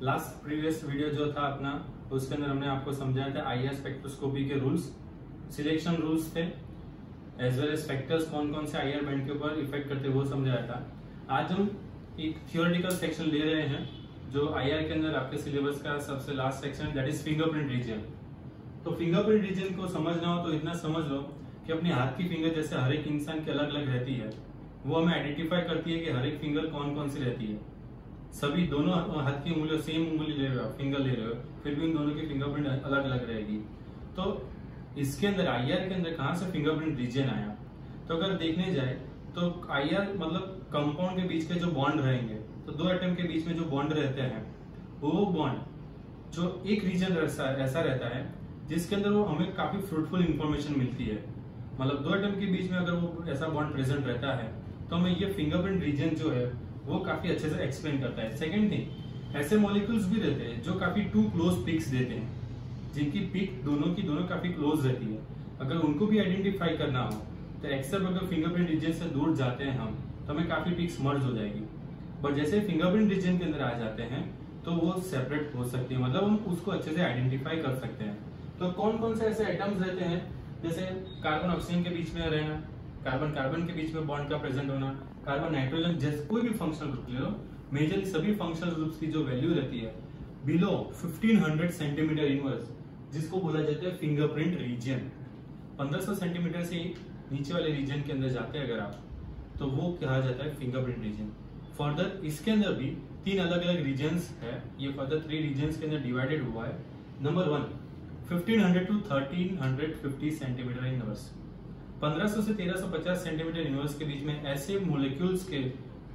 Last previous video जो था अपना, उसके अंदर हमने आपको समझाया था आईआर स्पेक्ट्रोस्कोपी के रूल्स, सिलेक्शन रूल्स थे, एज वेल एज फैक्टर्स कौन कौन से आईआर बैंड के ऊपर इफेक्ट करते वो समझाया था। आज हम एक थियोरेटिकल सेक्शन ले रहे हैं जो आईआर के अंदर आपके सिलेबस का सबसे last section, that is fingerprint region. तो फिंगरप्रिंट रीजन को समझना हो तो इतना समझ लो कि अपने हाथ की फिंगर जैसे हर एक इंसान की अलग अलग रहती है, वो हमें आइडेंटिफाई करती है कि हर एक फिंगर कौन कौन सी रहती है। सभी दोनों हाथ की उंगलियों सेम उंगली ले रहे हो, फिंगर ले रहे हो, फिर भी उन दोनों की फिंगरप्रिंट अलग अलग रहेगी। तो इसके अंदर आईआर के अंदर कहां से फिंगरप्रिंट रीजन आया? तो अगर देखने जाए तो आईआर मतलब कंपाउंड के बीच के जो बॉन्ड रहेंगे, तो दो एटम के बीच में जो बॉन्ड रहते हैं, वो बॉन्ड जो एक रीजन ऐसा रहता है जिसके अंदर वो हमें काफी फ्रूटफुल इंफॉर्मेशन मिलती है। मतलब दो एटम के बीच में अगर वो ऐसा बॉन्ड प्रेजेंट रहता है तो हमें ये फिंगरप्रिंट रीजन जो है वो काफी अच्छे से एक्सप्लेन करता है। सेकंड थिंग, ऐसे मॉलिक्यूल्स भी रहते हैं जो काफी टू क्लोज पिक्स देते हैं, जिनकी पिक दोनों की दोनों काफी क्लोज रहती है। अगर उनको भी आइडेंटिफाई करना हो तो एक्सेप्ट अगर फिंगरप्रिंट रीजन से दूर जाते हैं हम, तो हमें काफी पिक्स मर्ज हो जाएगी। बट जैसे फिंगरप्रिंट रीजन के अंदर आ जाते हैं तो वो सेपरेट हो सकती है, मतलब हम उसको अच्छे से आइडेंटिफाई कर सकते हैं। तो कौन कौन से ऐसे एटम्स रहते हैं, जैसे कार्बन ऑक्सीजन के बीच में रहना, कार्बन कार्बन के बीच में बॉन्ड का प्रेजेंट होना, कार्बन नाइट्रोजन, जैसे कोई भी फंक्शनल ग्रुप ले लो, मेजरली सभी फंक्शनल ग्रुप्स की जो वैल्यू रहती है बिलो 1500 सेंटीमीटर इनवर्स, जिसको बोला जाता है फिंगरप्रिंट रीजन। 1500 सेंटीमीटर से नीचे वाले रीजन के अंदर जाते हैं अगर आप, तो वो कहा जाता है फिंगरप्रिंट रीजन। फर्दर इसके अंदर भी तीन अलग अलग रीजन्स है, ये फर्दर 3 रीजन्स के अंदर डिवाइडेड हुआ है। नंबर 1 1500 to 1350 सेंटीमीटर इनवर्स, 1500 से 1350 सेंटीमीटर इनवर्स के बीच में ऐसे मोलिक्यूल्स के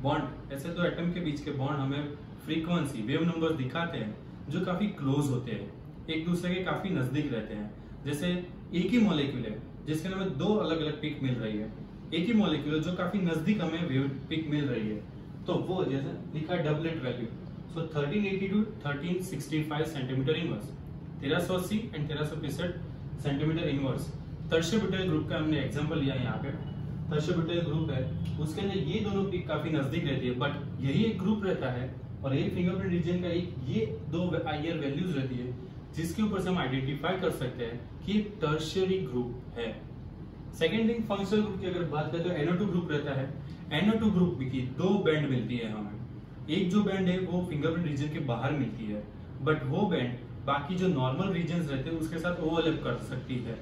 बॉन्ड, ऐसे दो एटम के बीच के बॉन्ड हमें फ्रीक्वेंसी वेव नंबर दिखाते हैं जो काफी क्लोज होते हैं, एक दूसरे के काफी नजदीक रहते हैं। जैसे एक ही मॉलिक्यूल है जिसके अंदर हमें दो अलग अलग पिक मिल रही है, एक ही मॉलिक्यूल जो काफी नजदीक हमें वेव पिक मिल रही है, तो वो जैसे लिखा doublet value, so 1380 to 1365 centimetre inverse, 1380 and 1365 centimetre inverse. Tertiobutyl group का हमने एग्जांपल लिया यहाँ पे, टर्शियोब्यूटाइल ग्रुप है, उसके अंदर ये दोनों पिक काफी नजदीक रहती है, बट यही एक ग्रुप रहता है और यही फिंगरप्रिंट रीजन का एक ये दो आईआर वैल्यूज रहती है जिसके ऊपर से हम आइडेंटिफाई कर सकते हैं कि टर्शियरी ग्रुप है। सेकेंड थिंग, फंक्शनल ग्रुप की अगर बात करें तो NO2 ग्रुप रहता है। NO2 ग्रुप की दो बैंड मिलती है हमें, एक जो बैंड है वो फिंगरप्रिंट रीजन के बाहर मिलती है, बट वो बैंड बाकी जो नॉर्मल रीजन्स रहते हैं उसके साथ ओवरलैप कर सकती है।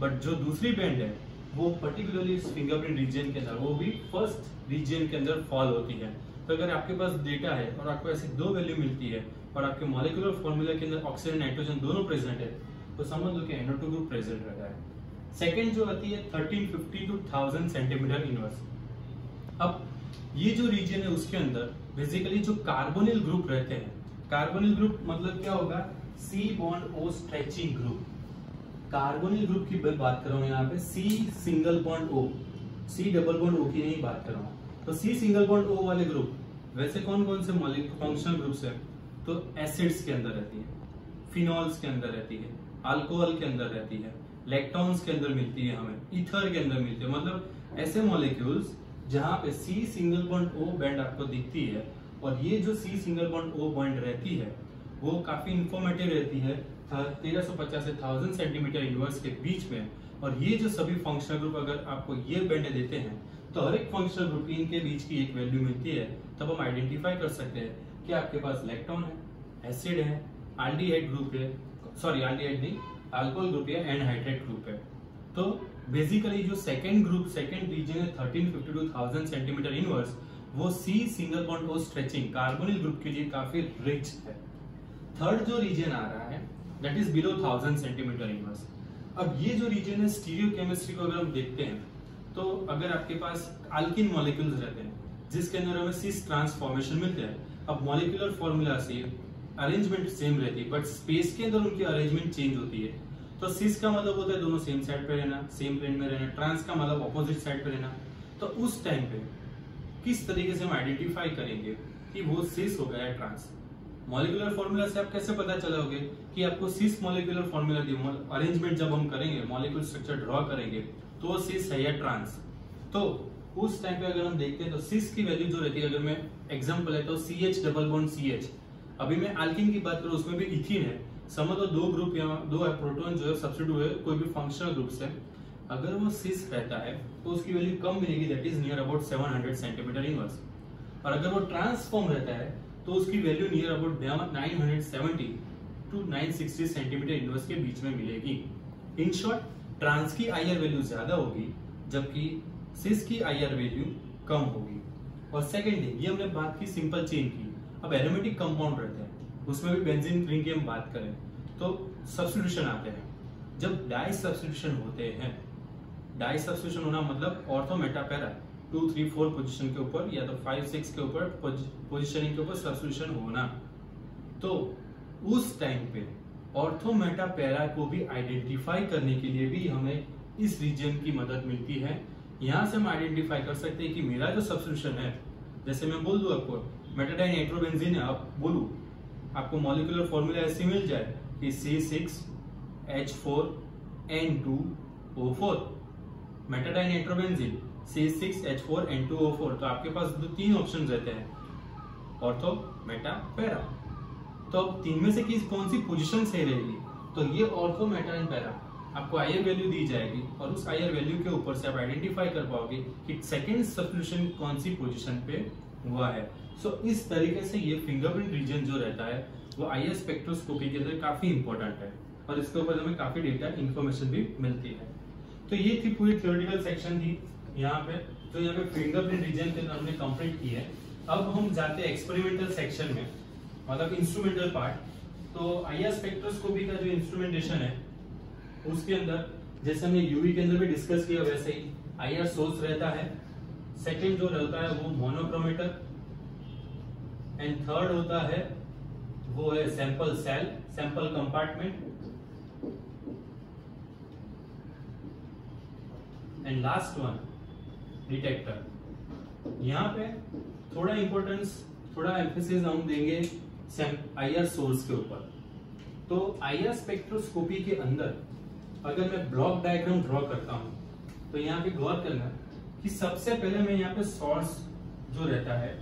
बट जो दूसरी बैंड है वो पर्टिकुलरली इस फिंगरप्रिंट रीजन के अंदर, वो भी फर्स्ट रीजन के अंदर फॉल होती है। तो अगर आपके पास डेटा है और आपको ऐसी दो वैल्यू मिलती है और आपके मॉलिक्यूलर फॉर्मूला के अंदर ऑक्सीजन नाइट्रोजन दोनों प्रेजेंट है, तो समझ लो कि NO2 ग्रुप प्रेजेंट रहता है। सेकेंड जो आती है 1350 to 1000 सेंटीमीटर इनवर्स। अब ये जो रीजन है उसके अंदर बेसिकली जो कार्बोनिल ग्रुप रहते हैं, कार्बोनिल ग्रुप मतलब क्या होगा, C bond O stretching group. Carbonyl group की बात कर रहा हूं यहाँ पे, C single bond O, C double bond O की नहीं बात कर रहा हूं। तो C सिंगल बॉन्ड O वाले ग्रुप वैसे कौन कौन से फंक्शनल ग्रुप्स है, तो एसिड्स के अंदर रहती है, फिनॉल्स के अंदर रहती है, अल्कोहल के अंदर रहती है, लैक्टोन्स के अंदर मिलती है, हमें ईथर के अंदर मिलती है। मतलब ऐसे मॉलिक्यूल्स जहां पे C single bond O band आपको दिखती है, और ये जो C single bond O bond रहती है वो काफी इंफॉर्मेटिव रहती है 1350 से 1000 सेंटीमीटर इनवर्स के बीच में। और ये जो सभी फंक्शनल ग्रुप अगर आपको ये बैंड देते हैं तो हर एक फंक्शनल ग्रुप इनके बीच की एक वैल्यू मिलती है, तब हम आइडेंटिफाई कर सकते हैं कि आपके पास लैक्टोन है, एसिड है, एल्डिहाइड ग्रुप है, सॉरी एल्डिहाइड नहीं, अल्कोहल ग्रुप है, एनहाइड्रेट ग्रुप है। तो बेसिकली जो सेकेंड ग्रुप, सेकेंड रीजन है 1350 to 1000 सेंटीमीटर इनवर्स, वो C single bond O stretching carbonyl group के लिए काफी रिच है। थर्ड जो रीजन आ रहा है that is below 1000 centimetre inverse. अब ये जो रीजन है स्टीरियोकेमिस्ट्री को अगर हम देखते हैं तो अगर आपके पास अल्किन मॉलिक्यूल्स रहते हैं जिसके अंदर हमें सिस ट्रांसफॉर्मेशन मिलते हैं, अब मॉलिक्यूलर फॉर्मूला से अरेंजमेंट सेम रहती है बट स्पेस के अंदर उनकी अरेंजमेंट चेंज होती है। तो सिस का मतलब होता है दोनों सेम साइड पे रहना, सेम प्लेन में रहना, ट्रांस का मतलब ऑपोजिट साइड पे रहना। तो उस टाइम पे किस तरीके से हम आइडेंटिफाई करेंगे कि वो सिस हो गया है ट्रांस? मॉलिक्यूलर फॉर्मूला से आप कैसे पता चलोगे कि आपको सिस मॉलिक्यूलर फॉर्मूला दी, अरेंजमेंट जब हम करेंगे, मॉलिक्यूलर स्ट्रक्चर ड्रॉ करेंगे, तो वो सिस है या ट्रांस? तो उस टाइम पे अगर हम देखते हैं तो सिस की वैल्यू जो रहती है, अगर मैं एग्जांपल है तो CH डबल बॉन्ड CH, अभी मैं एल्कीन की बात करूं उसमें भी इथीन है, समझ लो दो ग्रुप या दो प्रोटॉन जो है सब्स्टिट्यूट हुए कोई भी फंक्शनल ग्रुप से, अगर वो सिस रहता है तो उसकी वैल्यू कम मिलेगी, that is near about 700 centimetre inverse. और अगर वो ट्रांसफॉर्म रहता है तो उसकी value near about 970 to 960 centimetre inverse के बीच में मिलेगी। इन शॉर्ट ट्रांस की आईआर वैल्यू ज्यादा होगी जबकि सिस की आईआर वैल्यू कम होगी। और सेकेंड थिंग, ये हमने बात की सिंपल चेन की। अब एरोमेटिक कंपाउंड रहते हैं उसमें भी बेंजीन रिंग की हम बात करें तो सब्स्टिट्यूशन आते हैं। जब डाई सब्स्टिट्यूशन होते हैं, डाई सब्स्टिट्यूशन होना मतलब ऑर्थो मेटा पैरा 2, 3, 4 पोजीशन के ऊपर या तो 5, 6 के ऊपर पोजीशनिंग के ऊपर सब्स्टिट्यूशन होना, तो उस टाइम पे ऑर्थो मेटा पैरा को भी आइडेंटिफाई करने के लिए भी हमें इस रीजन की मदद मिलती है। यहां से हम आइडेंटिफाई कर सकते हैं कि मेरा जो सब्स्टिट्यूशन है, जैसे मैं बोल दूं आपको मेटाडाइन नाइट्रोबेंजीन है, आप बोलूं आपको मॉलिक्यूलर फॉर्मूला ऐसे मिल जाए कि C6H4N2O4 मेटाडाइन नाइट्रोबेंजीन C6H4N2O4। तो आपके पास दो तीन ऑप्शन रहते हैं, ऑर्थो मेटा पैरा। तो अब तीन में से कौन सी पोजीशन सही रहेगी, तो ये ऑर्थो मेटा एंड पैरा आपको आईआर वैल्यू दी जाएगी और उस आईआर वैल्यू के ऊपर से आप आइडेंटिफाई कर पाओगे कि सेकंड सब्स्टिट्यूशन कौन सी पोजीशन पे हुआ है। सो इस तरीके से ये फिंगरप्रिंट रीजन जो रहता है वो आईआर स्पेक्ट्रोस्कोपी के अंदर काफी इंपॉर्टेंट है और इसके ऊपर हमें काफी डेटा इंफॉर्मेशन भी मिलती है। तो ये थी पूरी थ्योरेटिकल सेक्शन थी यहाँ पे, तो यहाँ पे फिंगरप्रिंट रीजन के अंदर हमने कंप्लीट की है। अब हम जाते हैं एक्सपेरिमेंटल सेक्शन में, मतलब इंस्ट्रूमेंटल पार्ट। तो आईआर स्पेक्ट्रोस्कोपी का जो इंस्ट्रूमेंटेशन है उसके अंदर जैसे हमने यूवी के अंदर भी डिस्कस किया वैसे ही आईआर सोर्स रहता है, सेकंड जो रहता है वो मोनोक्रोमेटर, एंड थर्ड होता है वो है sample cell, sample compartment, and last one detector. यहाँ पे थोड़ा इंपॉर्टेंस, थोड़ा एम्फेसिस हम देंगे आईआर सोर्स के ऊपर। तो आईआर स्पेक्ट्रोस्कोपी के अंदर अगर मैं ब्लॉक डायग्राम ड्रॉ करता हूं तो यहाँ पे गौर करना कि सबसे पहले मैं यहाँ पे सोर्स जो रहता है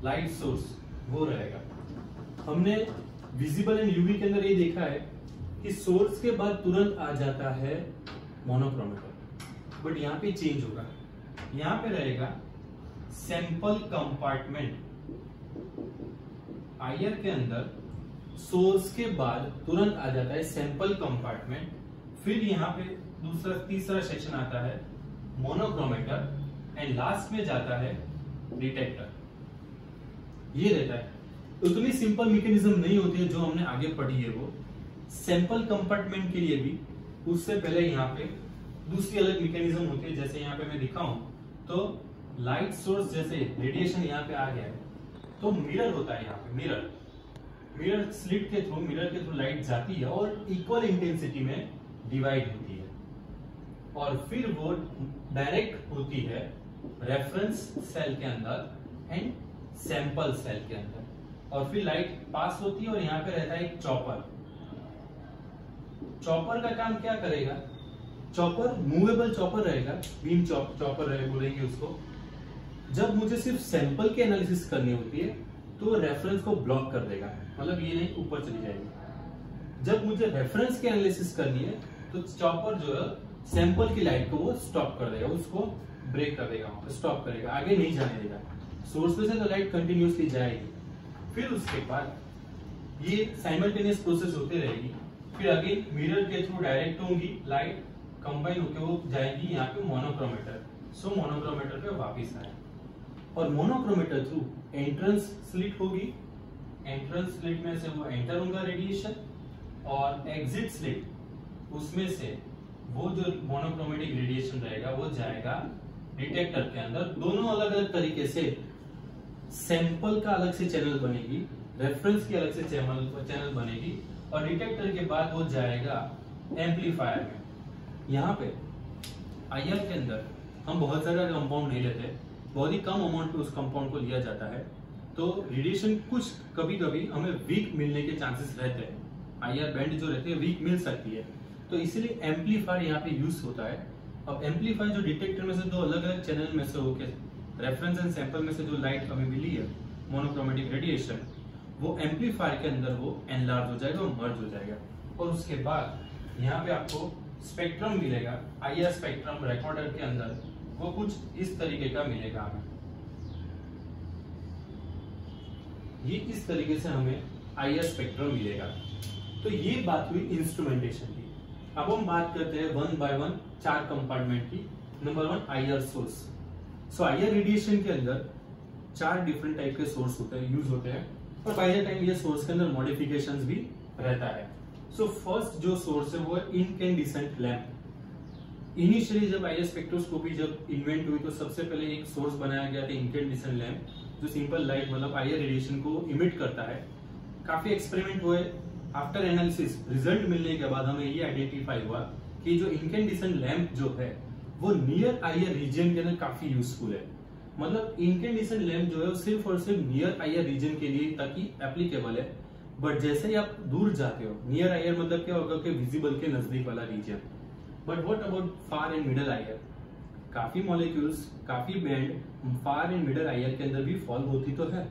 लाइट सोर्स वो रहेगा। हमने विजिबल एंड यूवी के अंदर ये देखा है कि सोर्स के बाद तुरंत आ जाता है मोनोक्रोमेटर, बट यहाँ पे चेंज होगा, यहाँ पे रहेगा सैंपल कंपार्टमेंट। आईआर के अंदर सोर्स के बाद तुरंत आ जाता है सैंपल कंपार्टमेंट, फिर यहाँ पे दूसरा तीसरा सेक्शन आता है मोनोक्रोमेटर, एंड लास्ट में जाता है डिटेक्टर। ये रहता है, उतनी सिंपल मैकेनिज्म नहीं होती है जो हमने आगे पढ़ी है वो। सैंपल कंपार्टमेंट के लिए भी उससे पहले यहाँ पे दूसरी अलग मैकेनिज्म होती है, जैसे यहाँ पे मैं दिखाऊं तो लाइट सोर्स जैसे रेडिएशन यहाँ पे आ गया है तो मिरर होता है, यहाँ पे मिरर स्लिट के थ्रू, मिरर के थ्रू लाइट जाती है और इक्वल इंटेंसिटी में डिवाइड होती है और फिर वो डायरेक्ट होती है रेफरेंस सेल के अंदर एंड सैंपल सेल के अंदर, और फिर लाइट पास होती है और यहाँ पे रहता है एक चॉपर। चॉपर का काम क्या करेगा, चॉपर मूवेबल चॉपर रहेगा, बीम चॉपर रहेगा बोलेंगे उसको। जब मुझे सिर्फ सैंपल की एनालिसिस करनी होती है तो रेफरेंस को ब्लॉक कर देगा, मतलब ये नहीं ऊपर चली जाएगी। जब मुझे रेफरेंस की एनालिसिस करनी है तो चॉपर जो है सैंपल की लाइट को वो स्टॉप कर देगा, उसको ब्रेक कर देगा, स्टॉप करेगा, आगे नहीं जाने देगा। सोर्स में से तो लाइट कंटिन्यूसली जाएगी, फिर उसके बाद ये साइमल्टेनियस प्रोसेस होती रहेगी, फिर अगेन मिरर के थ्रू डायरेक्ट होंगी लाइट, कंबाइन होकर वो जाएगी यहाँ पे मोनोक्रोमेटर। सो मोनोक्रोमेटर पे वापिस आए और मोनोक्रोमेटर थ्रू एंट्रेंस स्लिट होगी, एंट्रेंस स्लिट में से वो एंटर होगा रेडिएशन, और एग्जिट स्लिट उसमें से वो जो मोनोक्रोमेटिक रेडिएशन रहेगा वो जाएगा डिटेक्टर के अंदर। दोनों अलग अलग तरीके से, सैंपल का अलग से चैनल बनेगी, रेफरेंस की अलग से चैनल बनेगी, और डिटेक्टर के बाद वो जाएगा एम्पलीफायर में। यहाँ पे आईआर के अंदर हम बहुत ज्यादा कंपाउंड नहीं लेते, बहुत ही कम अमाउंट पे उस कंपाउंड को लिया जाता है, तो रेडिएशन कुछ कभी कभी हमें वीक मिलने के चांसेस रहते हैं, आईआर बैंड जो रहती है वीक मिल सकती है, तो इसीलिए एम्पलीफायर यहाँ पे यूज होता है। अब एम्पलीफायर जो डिटेक्टर में से दो अलग अलग चैनल में से होकर रेफरेंस एंड सैंपल में से जो लाइट हमें मिली है मोनोक्रोमेटिक रेडिएशन, वो एम्पलीफायर के अंदर वो एनलार्ज हो जाएगा, वो मर्ज हो जाएगा। और उसके बाद यहाँ पे आपको स्पेक्ट्रम मिलेगा, आईआर स्पेक्ट्रम रिकॉर्डर के अंदर वो कुछ इस तरीके का मिलेगा हमें। ये इस तरीके से हमें आईआर स्पेक्ट्रम मिलेगा। तो ये बात हुई इंस्ट्रूमेंटेशन की। अब हम बात करते हैं वन बाय वन 4 कंपार्टमेंट की। Number 1 IR source. So IR radiation के अंदर 4 डिफरेंट टाइप के सोर्स होते हैं, यूज होते हैं, और बाय द टाइम ये सोर्स के अंदर मॉडिफिकेशंस भी रहता है। सो फर्स्ट जो सोर्स है वो है इनकैंडिसेंट लैंप। इनिशियली जब आईआर स्पेक्ट्रोस्कोपी जब इन्वेंट हुई तो सबसे पहले एक सोर्स बनाया गया था इनकैंडिसेंट लैंप, जो सिंपल लाइट मतलब आईआर रेडिएशन को इमिट करता है। काफी एक्सपेरिमेंट हुए, आफ्टर एनालिसिस रिजल्ट मिलने के बाद हमें ये आइडेंटिफाई हुआ कि जो इनकैंडिसेंट लैंप जो है वो नियर आईआर रीजन के अंदर काफी यूजफुल है। मतलब इनकैंडिसेंट लैंप जो है वो सिर्फ और सिर्फ नियर आईआर रीजन के लिए तक ही एप्लीकेबल है। बट जैसे ही आप दूर जाते हो, नियर आईआर मतलब क्या होगा कि विजिबल के नजदीक वाला region. But what about far and middle IR? काफी मॉलिक्यूल्स, काफी band far and middle IR के अंदर भी फॉल होती तो है।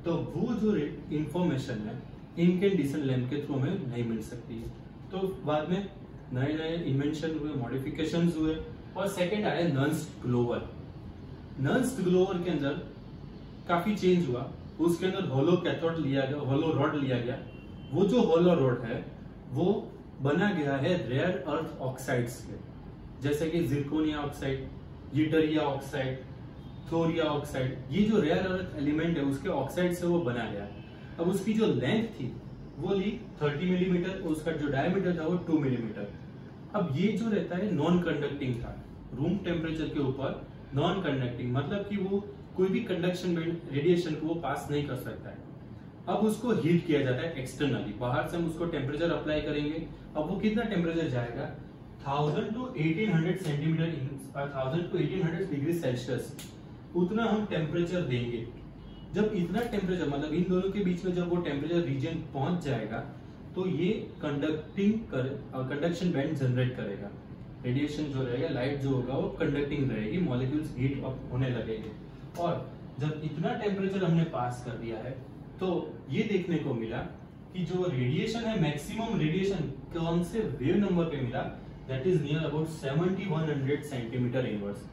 तो वो जो इंफॉर्मेशन है इनकैंडिसेंट लैंप के थ्रू हमें नहीं मिल सकती है। तो बाद में नए नए इन्वेंशन हुए, मॉडिफिकेशंस हुए, और सेकंड आया नन्स्ट ग्लोवर। नन्स्ट ग्लोवर के अंदर काफी चेंज हुआ। उसके अंदर होलो कैथोड लिया गया, होलो रॉड लिया गया। वो जो होलो रॉड है वो बना गया है रेयर अर्थ ऑक्साइड्स के, जैसे कि जिरकोनिया ऑक्साइड, यटरिया ऑक्साइड, थोरिया ऑक्साइड। ये जो रेयर अर्थ एलिमेंट है उसके ऑक्साइड से वो बना गया। अब उसकी जो लेंथ थी वो ली 30 मिलीमीटर, उसका जो डायमीटर था वो 2 मिलीमीटर। अब ये जो रहता है नॉन कंडक्टिंग था, रूम टेम्परेचर के ऊपर नॉन कंडक्टिंग, मतलब कि वो कोई भी कंडक्शन रेडिएशन को वो पास नहीं कर सकता है। अब उसको हीट किया जाता है एक्सटर्नली, बाहर से हम उसको टेम्परेचर अप्लाई करेंगे। अब वो कितना टेम्परेचर जाएगा? 1000 to 1800 centimetre, 1000 to 1800 degree Celsius, उतना हम टेम्परेचर देंगे। जब इतना टेम्परेचर मतलब इन दोनों के बीच में जब वो टेम्परेचर रीजन पहुंच जाएगा तो ये कंडक्शन बैंड जनरेट करेगा। रेडिएशन जो रहेगा, लाइट जो होगा वो कंडक्टिंग रहेगी, मॉलिक्यूल्स हीट अप होने लगेंगे। और जब इतना टेम्परेचर हमने पास कर दिया है तो ये देखने को मिला कि जो रेडिएशन है, मैक्सिमम रेडिएशन कौन से वेव नंबर पे मिला? That is near about 7100 centimetre inverse.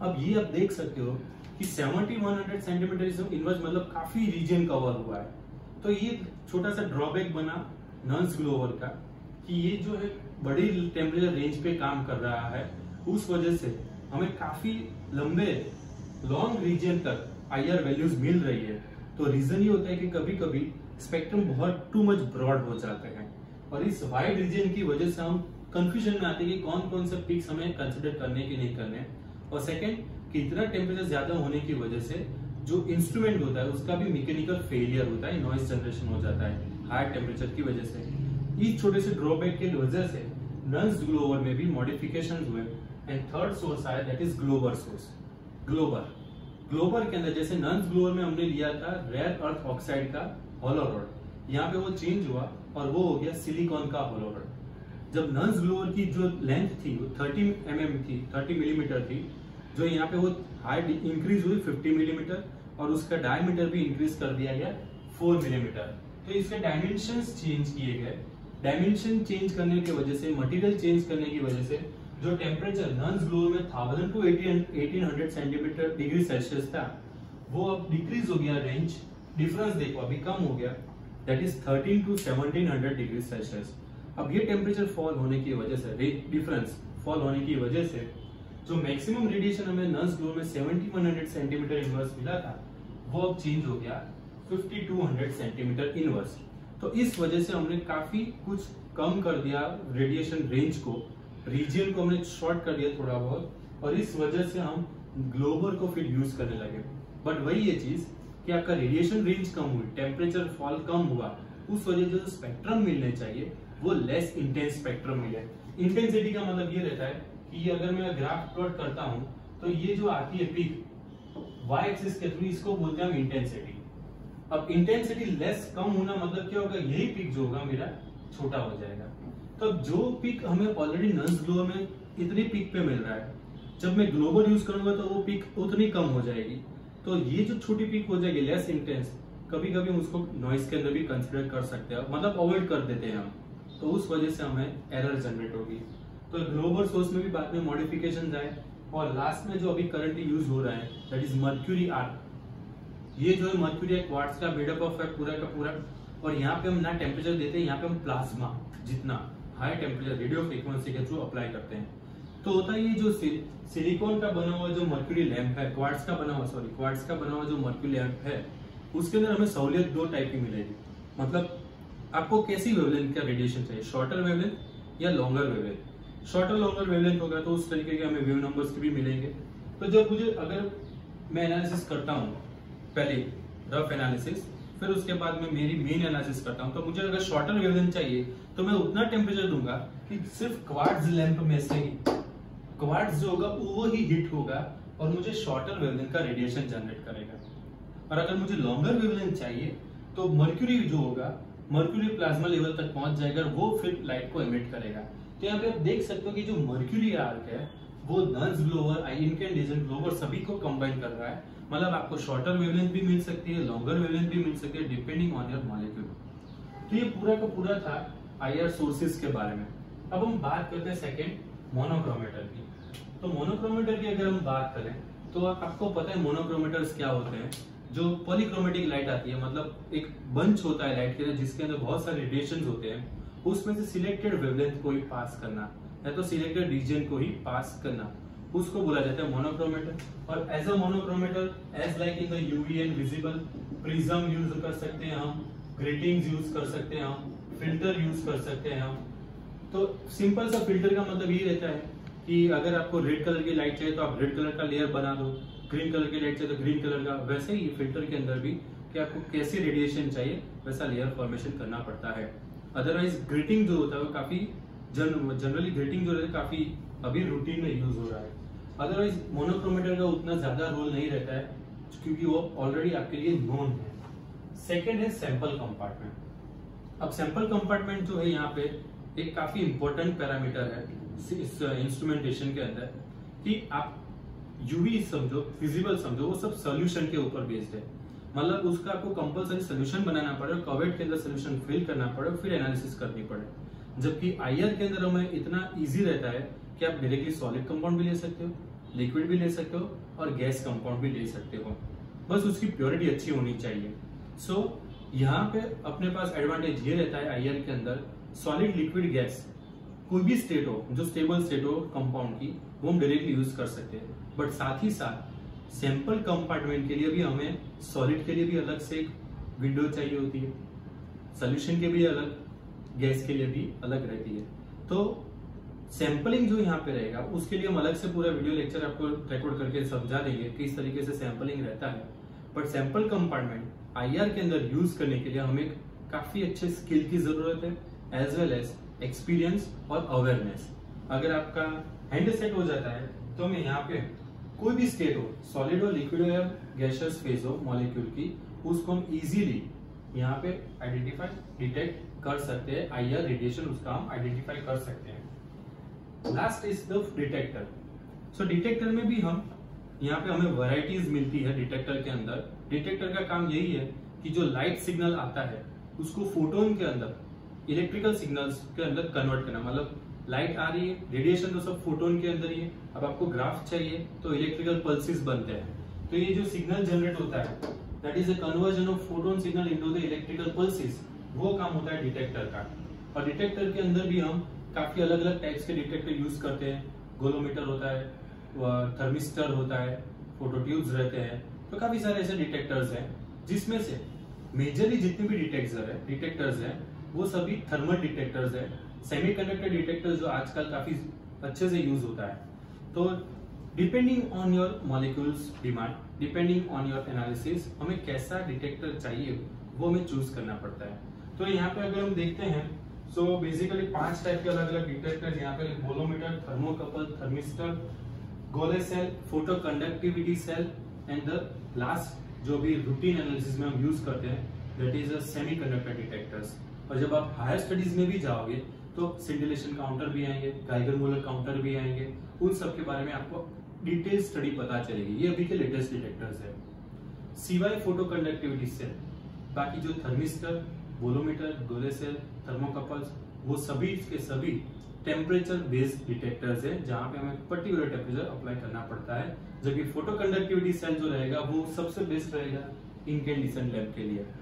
अब ये आप देख सकते हो कि 7100 सेंटीमीटर इनवर्स मतलब काफी रीजन कवर हुआ है। तो ये छोटा सा ड्रॉबैक बना नन्स ग्लोवर का कि ये जो है बड़ी टेम्परेचर रेंज पे काम कर रहा है, उस वजह से हमें काफी लंबे लॉन्ग रीजन तक आईआर वैल्यूज मिल रही है। तो रीजन ये होता है कि कभी कभी स्पेक्ट्रम बहुत टू मच ब्रॉड हो जाते हैं, और इस वाइड रीजन की वजह से हम कंफ्यूजन में आते हैं कि कौन कौन से पिक्स हमें कंसिडर करने की नहीं करने। और सेकंड कि इतना टेम्परेचर ज्यादा होने की वजह से जो इंस्ट्रूमेंट होता है उसका भी मैकेनिकल फेलियर होता है, नॉइज जनरेशन हो जाता है हाई टेम्परेचर की वजह से। इस छोटे से ड्रॉबैक की वजह से नन्स ग्लोवर में भी मॉडिफिकेशन हुए। एंड थर्ड सोर्स आया, that is Glauber source. Glauber के अंदर जैसे नन्स ग्लोवर में हमने लिया था रेयर अर्थ ऑक्साइड का होलो रॉड, यहाँ पे वो चेंज हुआ और वो हो गया सिलिकॉन का होलो रॉड। जब नन्स ग्लोवर की जो लेंथ थी वो 30 mm थी, 30 मिलीमीटर थी, जो यहाँ पे वो हाइट इंक्रीज हुई 50 मिलीमीटर, और उसका डायमीटर भी इंक्रीज कर दिया गया 4 मिलीमीटर। तो इसके डायमेंशंस चेंज किए गए। डायमेंशन चेंज करने की वजह से, मटेरियल चेंज करने की वजह से जो टेम्परेचर नन्स ग्लोवर में 1000 to 1800 सेंटीमीटर डिग्री सेल्सियस था वो अब डिक्रीज हो गया। रेंज डिफरेंस देखो अभी कम हो गया, that is 13 to 1700 degree Celsius. अब ये टेम्परेचर फॉल होने की वजह से, डिफरेंस फॉल होने की वजह से जो मैक्सिमम रेडिएशन हमें नन्स ग्लोवर में 7100 सेंटीमीटर इनवर्स मिला था वो अब चेंज हो गया 5200 सेंटीमीटर इनवर्स। तो इस वजह से हमने काफी कुछ कम कर दिया रेडिएशन रेंज को, रीजन को हमने शॉर्ट कर दिया थोड़ा बहुत, और इस वजह से हम ग्लोबर को फिर यूज करने लगे। बट वही ये चीज कि आपका रेडिएशन रेंज कम हुई, टेम्परेचर फॉल कम हुआ, उस वजह से जो स्पेक्ट्रम मिलने चाहिए वो लेस इंटेंस स्पेक्ट्रम मिले। इंटेंसिटी का मतलब ये रहता है कि अगर मैं ग्राफ प्लॉट करता हूं तो ये जो आती है पीक वाई एक्सिस के थ्रू, इसको बोलते हैं हम इंटेंसिटी। अब इंटेंसिटी लेस कम होना मतलब क्या होगा? यही पीक जो होगा मेरा छोटा हो जाएगा। तो जो पीक हमें ऑलरेडी नन्स ग्लोवर में इतनी पीक पे मिल रहा है, जब मैं ग्लोबल यूज करूंगा तो वो पीक उतनी कम हो जाएगी। तो ये जो छोटी पीक हो जाएगी लेस इंटेंस, कभी कभी हम उसको नॉइस के अंदर भी कंसिडर कर सकते हैं, मतलब अवॉइड कर देते हैं हम, तो उस वजह से हमें एरर जनरेट होगी। तो ग्लोबल सोर्स में भी बाद में मॉडिफिकेशन आए, और लास्ट में जो अभी करंटली यूज हो रहा है दैट इज मर्क्यूरी आर्क। ये जो है मर्क्यूरी क्वार्ट्ज का बिल्डअप ऑफ है पूरा का पूरा, और यहाँ पे हम ना टेम्परेचर देते हैं, यहाँ पे हम प्लाज्मा जितना हाई टेम्परेचर रेडियो फ्रीक्वेंसी के थ्रू अप्लाई करते हैं। तो होता है ये जो सिलिकॉन का बना हुआ जो मर्क्यूरी लैंप है, क्वार्ट्ज का बना हुआ जो मर्क्यूरी लैंप है, उसके अंदर हमें सहूलियत दो टाइप की मिलेगी। मतलब आपको कैसी वेवलेंथ का रेडिएशन चाहिए, शॉर्टर वेवलेंथ या longer wavelength. Shorter longer wavelength होगा तो उस तरीके के हमें वेव नंबर्स भी मिलेंगे। तो जब मुझे अगर मैं एनालिसिस करता हूँ, पहले रफ एनालिसिस, फिर उसके बाद में मेरी मेन एनालिसिस करता हूँ, तो मुझे अगर शॉर्टर वेवलेंथ चाहिए तो मैं उतना टेम्परेचर दूंगा कि सिर्फ क्वार्ट्ज लैंप में से ही क्वार्ट्ज जो होगा वो ही हिट होगा और मुझे शॉर्टर वेवलेंथ का रेडिएशन जनरेट करेगा। और अगर मुझे लॉन्गर वेवलेंथ चाहिए तो मर्क्यूरी जो होगा, मर्क्यूरी प्लाज्मा लेवल तक पहुंच जाएगा और वो फिर लाइट को एमिट करेगा। तो यहाँ पे आप देख सकते हो कि जो मर्क्यूरी आर्क है वो नन्स ग्लोवर, इनकैंडेसेंट ग्लोवर सभी को कंबाइन कर रहा है। मतलब आपको शॉर्टर वेवलेंथ भी मिल सकती है, लॉन्गर वेवलेंथ भी मिल सकती है, डिपेंडिंग ऑन योर मॉलिक्यूल। तो ये पूरा का पूरा था आईआर सोर्सेज के बारे में। अब हम बात करते हैं सेकंड मोनोक्रोमेटर की। तो मोनोक्रोमेटर की अगर हम बात करें तो आपको पता है मोनोक्रोमेटर्स क्या होते हैं। जो पॉलीक्रोमेटिक लाइट आती है, मतलब एक बंच होता है लाइट के जिसके अंदर बहुत सारे रेडिएशन होते हैं, उसमें से सिलेक्टेड वेवलेंथ को ही पास करना या तो सिलेक्टेड रीजन को ही पास करना, उसको बोला जाता है मोनोक्रोमेटर। और as a monochromator as like in the UV and visible prism use कर सकते हैं हम, ग्रेटिंग्स यूज कर सकते हैं हम, फिल्टर यूज कर सकते हैं हम। तो सिंपल सा फिल्टर का मतलब ये रहता है कि अगर आपको रेड कलर की लाइट चाहिए तो आप रेड कलर का लेयर बना दो, ग्रीन कलर की लाइट चाहिए तो ग्रीन कलर का। वैसे ही फिल्टर के अंदर भी कि आपको कैसी रेडिएशन चाहिए वैसा लेयर फॉर्मेशन करना पड़ता है। अदरवाइज ग्रेटिंग जो होता है वो काफी जनरली ग्रेटिंग जो रहता है काफी अभी रूटीन में यूज हो रहा है। अदरवाइज मोनोक्रोमेटर का उतना ज्यादा रोल नहीं रहता है क्योंकि वो ऑलरेडी आपके लिए नोन है। सेकेंड है सैंपल कंपार्टमेंट। अब सैंपल कंपार्टमेंट जो है यहाँ पे एक काफी इंपॉर्टेंट पैरामीटर है इस इंस्ट्रूमेंटेशन के अंदर कि आप यूवी समझो, विजिबल समझो, वो सब सोल्यूशन के ऊपर बेस्ड है। मतलब उसका आपको कंपलसरी सोल्यूशन बनाना पड़े, कोवेट के अंदर सोल्यूशन फिल करना पड़े, फिर एनालिसिस करनी पड़े। जबकि आईआर के अंदर हमें इतना इजी रहता है कि आप डायरेक्टली सॉलिड कंपाउंड भी ले सकते हो, लिक्विड भी ले सकते हो और गैस कंपाउंड भी ले सकते हो, बस उसकी प्योरिटी अच्छी होनी चाहिए। सो यहाँ पे अपने पास एडवांटेज ये रहता है आईआर के अंदर, सॉलिड लिक्विड गैस कोई भी स्टेट हो जो स्टेबल स्टेट हो कंपाउंड की, वो हम डायरेक्टली यूज कर सकते हैं। बट साथ ही साथ सैंपल कंपार्टमेंट के लिए भी हमें सॉलिड के लिए भी अलग से एक विंडो चाहिए होती है, सोल्यूशन के भी अलग, गैस के लिए भी अलग रहती है। तो सैंपलिंग जो यहाँ पे रहेगा उसके लिए हम अलग से पूरा वीडियो लेक्चर आपको रिकॉर्ड करके समझा देंगे किस तरीके से सैंपलिंग रहता है। बट सैंपल कंपार्टमेंट आईआर के अंदर यूज करने के लिए हमें काफी अच्छे स्किल की जरूरत है एज वेल एज एक्सपीरियंस और अवेयरनेस। अगर आपका हैंड सेट हो जाता है तो हमें यहाँ पे कोई भी स्टेट हो, सॉलिड हो, लिक्विड हो या गैसियस फेज हो मॉलिक्यूल की, उसको हम इजीली यहाँ पे आइडेंटिफाई डिटेक्ट कर सकते हैं। आईआर रेडिएशन उसका हम आइडेंटिफाई कर सकते हैं। Last is the detector. So detector में भी हम यहाँ पे हमें वैरायटीज मिलती है डिटेक्टर के अंदर। डिटेक्टर का काम यही है कि जो लाइट सिग्नल आता है उसको फोटोन के अंदर इलेक्ट्रिकल सिग्नल्स के अंदर कन्वर्ट करना। मतलब लाइट आ रही है, रेडिएशन तो सब फोटोन के अंदर ही है। अब आपको ग्राफ चाहिए तो इलेक्ट्रिकल पल्सेस बनते हैं। तो ये जो सिग्नल जनरेट होता है that is a conversion of photon signal into the electrical pulses, वो काम होता है डिटेक्टर का। और डिटेक्टर के अंदर भी हम काफी अलग अलग टाइप्स के डिटेक्टर यूज करते हैं। गोलोमीटर होता है, थर्मिस्टर होता है, फोटो ट्यूब्स रहते हैं। तो काफी सारे ऐसे डिटेक्टर्स हैं जिसमें से मेजरली जितने भी डिटेक्टर्स हैं वो सभी थर्मल डिटेक्टर्स हैं। सेमीकंडक्टर डिटेक्टर जो आजकल काफी अच्छे से यूज होता है। तो depending on your molecules demand, depending on your analysis, हमें कैसा डिटेक्टर चाहिए वो हमें चूज करना पड़ता है। तो यहाँ पे अगर हम देखते हैं सो बेसिकली 5 टाइप के अलग अलग डिटेक्टर यहाँ पे, bolometer, thermocouple, thermistor, Golay cell, photoconductivity cell and the last जो भी रूटीन एनालिसिस में हम यूज करते हैं that is a semiconductor detectors. और जब आप हायर स्टडीज में भी जाओगे तो सिंडिलेशन काउंटर भी आएंगे, गाइगर-मूलर काउंटर भी आएंगे, उन सब के बारे में आपको डिटेल स्टडी पता चलेगी। ये अभी के लेटेस्ट डिटेक्टर्स है। सिवाय फोटो कंडक्टिविटी सेल, बाकी जो थर्मिस्टर, वोलोमीटर, गोले सेल, थर्मोकपल्स, वो सभी के सभी टेम्परेचर बेस्ड डिटेक्टर्स है, जहां पे हमें पर्टिकुलर टेम्परेचर अप्लाई करना पड़ता है। जबकि फोटो कंडक्टिविटी सेल जो रहेगा वो सबसे बेस्ट रहेगा इनकैंडिसेंट लैंप के लिए।